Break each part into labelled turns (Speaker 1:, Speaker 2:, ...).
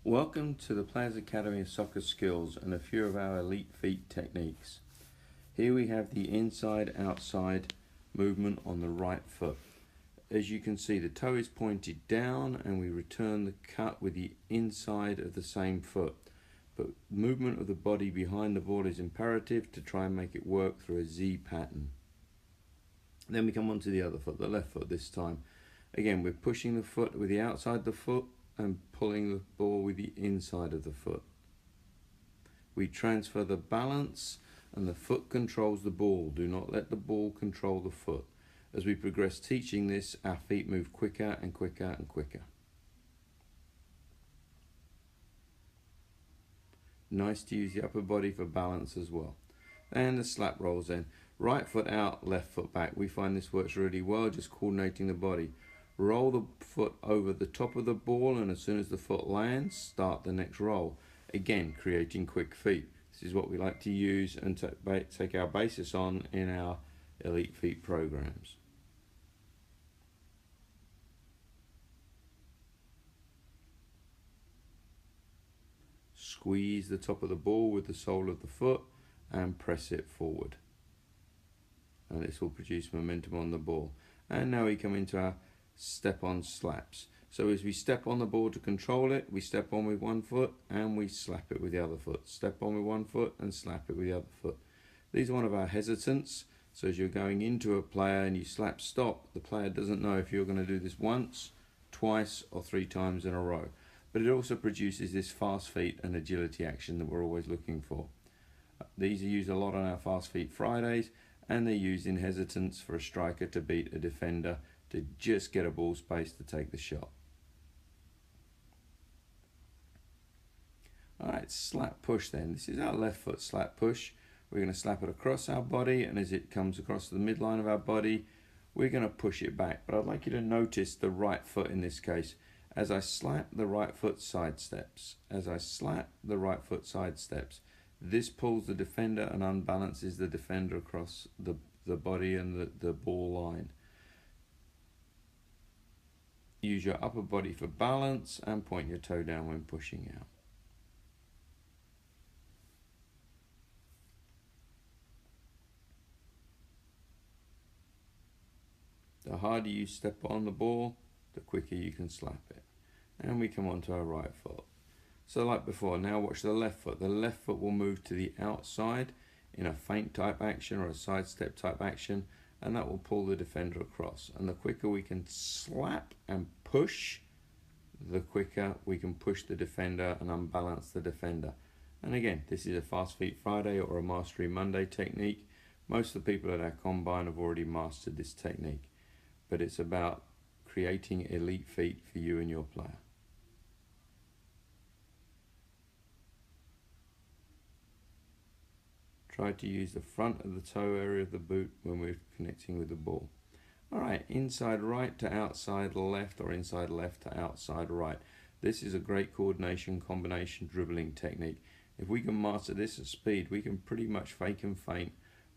Speaker 1: Welcome to the Players Academy of Soccer Skills and a few of our elite feet techniques. Here we have the inside-outside movement on the right foot. As you can see, the toe is pointed down and we return the cut with the inside of the same foot. But movement of the body behind the ball is imperative to try and make it work through a Z pattern. Then we come on to the other foot, the left foot this time. Again, we're pushing the foot with the outside of the foot and pulling the ball with the inside of the foot. We transfer the balance and the foot controls the ball. Do not let the ball control the foot. As we progress teaching this, our feet move quicker and quicker and quicker. Nice to use the upper body for balance as well. And the slap rolls in. Right foot out, left foot back. We find this works really well, just coordinating the body. Roll the foot over the top of the ball, and as soon as the foot lands, start the next roll. Again, creating quick feet. This is what we like to use and take our basis on in our elite feet programs. Squeeze the top of the ball with the sole of the foot and press it forward. And this will produce momentum on the ball. And now we come into our step on slaps. So as we step on the ball to control it, we step on with one foot and we slap it with the other foot. Step on with one foot and slap it with the other foot. These are one of our hesitants. So as you're going into a player and you slap stop, the player doesn't know if you're going to do this once, twice or 3 times in a row. But it also produces this fast feet and agility action that we're always looking for. These are used a lot on our Fast Feet Fridays, and they're used in hesitance for a striker to beat a defender to just get a ball space to take the shot. Alright, slap push then. This is our left foot slap push. We're going to slap it across our body, and as it comes across the midline of our body, we're going to push it back. But I'd like you to notice the right foot in this case. As I slap, the right foot sidesteps. As I slap, the right foot sidesteps. This pulls the defender and unbalances the defender across the body and the ball line. Use your upper body for balance and point your toe down when pushing out. The harder you step on the ball, the quicker you can slap it. And we come on to our right foot. So like before, now watch the left foot. The left foot will move to the outside in a feint type action or a sidestep type action, and that will pull the defender across. And the quicker we can slap and push, the quicker we can push the defender and unbalance the defender. And again, this is a Fast Feet Friday or a Mastery Monday technique. Most of the people at our combine have already mastered this technique, but it's about creating elite feet for you and your player. Try to use the front of the toe area of the boot when we're connecting with the ball. Alright, inside right to outside left, or inside left to outside right. This is a great coordination combination dribbling technique. If we can master this at speed, we can pretty much fake and feint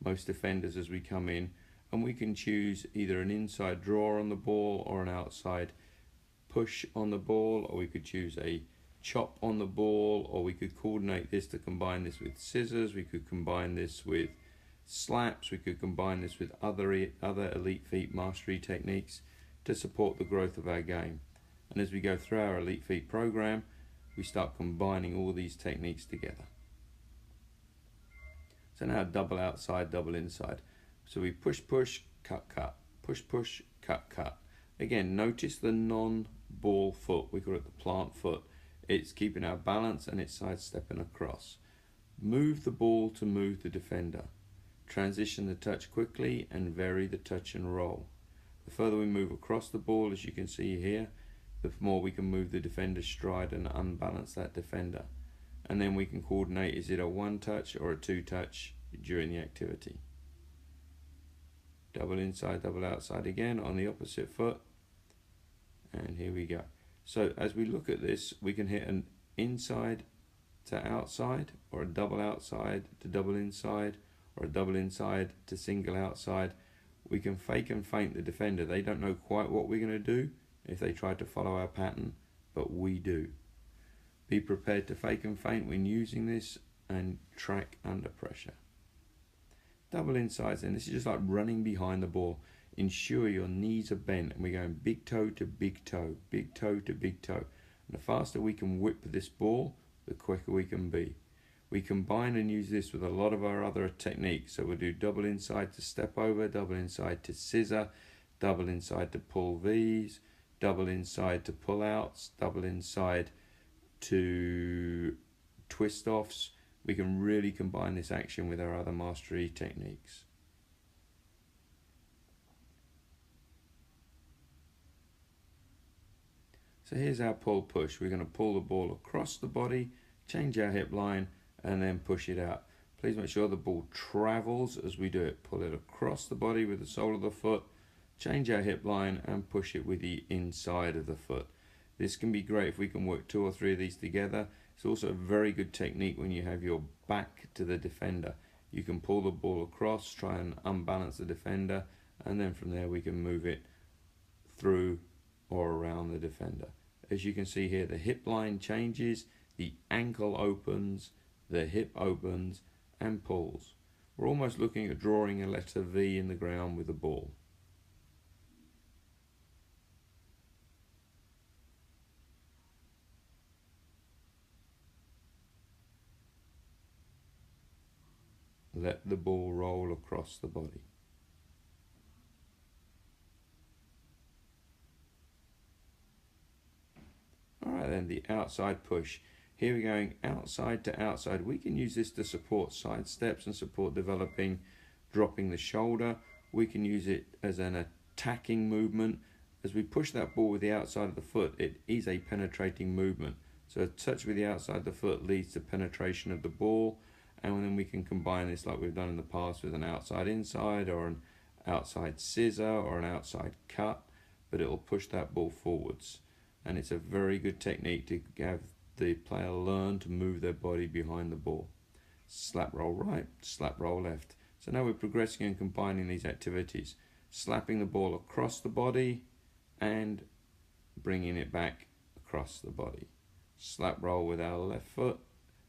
Speaker 1: most defenders as we come in, and we can choose either an inside draw on the ball or an outside push on the ball, or we could choose a chop on the ball, or we could coordinate this to combine this with scissors. We could combine this with slaps. We could combine this with other elite feet mastery techniques to support the growth of our game. And as we go through our elite feet program, we start combining all these techniques together. So now double outside, double inside. So we push, push, cut, cut, push, push, cut, cut. Again, notice the non-ball foot. We call it the plant foot. It's keeping our balance and it's sidestepping across. Move the ball to move the defender. Transition the touch quickly and vary the touch and roll. The further we move across the ball, as you can see here, the more we can move the defender's stride and unbalance that defender. And then we can coordinate, is it a 1 touch or a 2 touch during the activity. Double inside, double outside again on the opposite foot. And here we go. So as we look at this, we can hit an inside to outside, or a double outside to double inside, or a double inside to single outside. We can fake and feint the defender. They don't know quite what we're going to do if they try to follow our pattern, but we do. Be prepared to fake and feint when using this and track under pressure. Double insides then, this is just like running behind the ball. Ensure your knees are bent and we're going big toe to big toe, big toe to big toe. And the faster we can whip this ball, the quicker we can be. We combine and use this with a lot of our other techniques. So we'll do double inside to step over, double inside to scissor, double inside to pull V's, double inside to pull outs, double inside to twist offs. We can really combine this action with our other mastery techniques. So here's our pull push. We're going to pull the ball across the body, change our hip line, and then push it out. Please make sure the ball travels as we do it. Pull it across the body with the sole of the foot, change our hip line, and push it with the inside of the foot. This can be great if we can work 2 or 3 of these together. It's also a very good technique when you have your back to the defender. You can pull the ball across, try and unbalance the defender, and then from there we can move it through or around the defender. As you can see here, the hip line changes, the ankle opens, the hip opens and pulls. We're almost looking at drawing a letter V in the ground with the ball. Let the ball roll across the body. Alright then, the outside push. Here we're going outside to outside. We can use this to support side steps and support developing, dropping the shoulder. We can use it as an attacking movement. As we push that ball with the outside of the foot, it is a penetrating movement. So a touch with the outside of the foot leads to penetration of the ball, and then we can combine this like we've done in the past with an outside inside or an outside scissor or an outside cut, but it will push that ball forwards. And it's a very good technique to have the player learn to move their body behind the ball. Slap roll right, slap roll left. So now we're progressing and combining these activities. Slapping the ball across the body and bringing it back across the body. Slap roll with our left foot,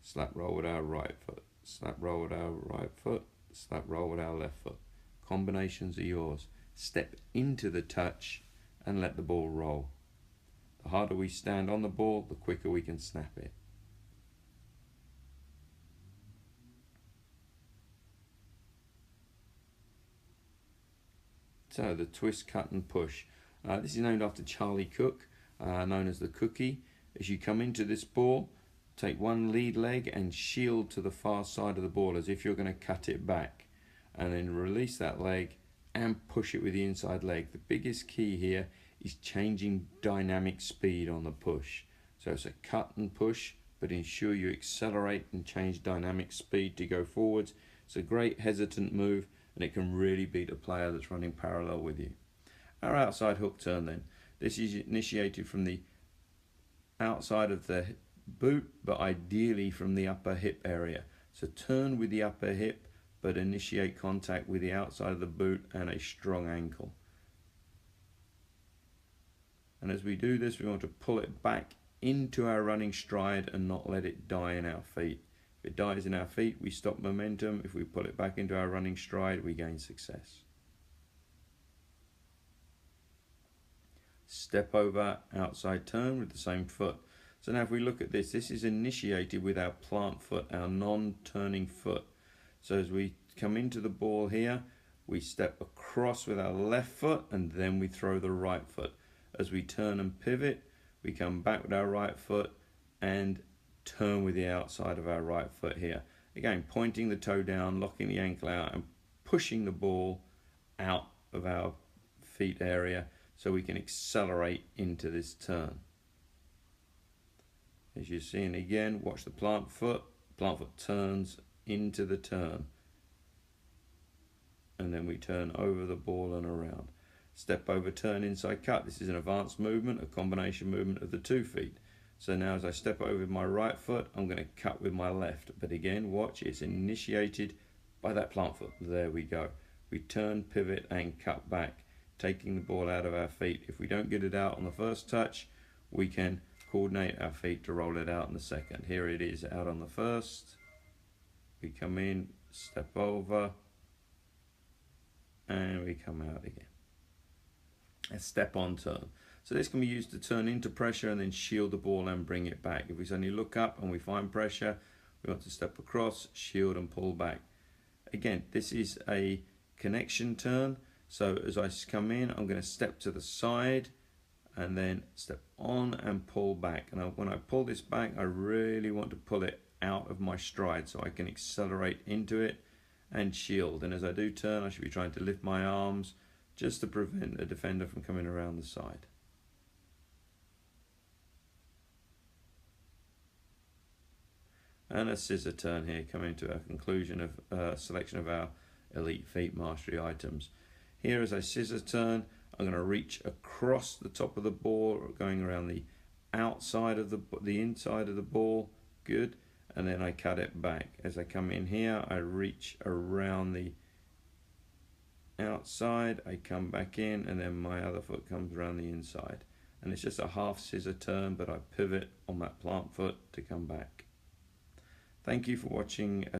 Speaker 1: slap roll with our right foot, slap roll with our right foot, slap roll with our left foot. Combinations are yours. Step into the touch and let the ball roll. The harder we stand on the ball, the quicker we can snap it. So the twist, cut and push. This is named after Charlie Cook, known as the cookie. As you come into this ball, take one lead leg and shield to the far side of the ball as if you're going to cut it back. And then release that leg and push it with the inside leg. The biggest key here is changing dynamic speed on the push. So it's a cut and push, but ensure you accelerate and change dynamic speed to go forwards. It's a great hesitant move, and it can really beat a player that's running parallel with you. Our outside hook turn then. This is initiated from the outside of the boot, but ideally from the upper hip area. So turn with the upper hip, but initiate contact with the outside of the boot and a strong ankle. And as we do this, we want to pull it back into our running stride and not let it die in our feet. If it dies in our feet, we stop momentum. If we pull it back into our running stride, we gain success. Step over, outside turn with the same foot. So now if we look at this, this is initiated with our plant foot, our non-turning foot. So as we come into the ball here, we step across with our left foot and then we throw the right foot. As we turn and pivot, we come back with our right foot and turn with the outside of our right foot here. Again, pointing the toe down, locking the ankle out and pushing the ball out of our feet area so we can accelerate into this turn. As you're seeing again, watch the plant foot turns into the turn. And then we turn over the ball and around. Step over, turn, inside cut. This is an advanced movement, a combination movement of the 2 feet. So now as I step over with my right foot, I'm going to cut with my left. But again, watch, it's initiated by that plant foot. There we go. We turn, pivot and cut back, taking the ball out of our feet. If we don't get it out on the first touch, we can coordinate our feet to roll it out in the second. Here it is out on the first. We come in, step over, and we come out again. A step on turn. So this can be used to turn into pressure and then shield the ball and bring it back. If we suddenly look up and we find pressure, we want to step across, shield and pull back. Again, this is a connection turn. So as I come in, I'm going to step to the side and then step on and pull back. And when I pull this back, I really want to pull it out of my stride so I can accelerate into it and shield. And as I do turn, I should be trying to lift my arms just to prevent a defender from coming around the side. And a scissor turn here, coming to a conclusion of selection of our Elite Feet Mastery items. Here as I scissor turn, I'm going to reach across the top of the ball, going around the outside of the inside of the ball, good, and then I cut it back. As I come in here, I reach around the outside, I come back in, and then my other foot comes around the inside. And it's just a half scissor turn, but I pivot on that plant foot to come back. Thank you for watching.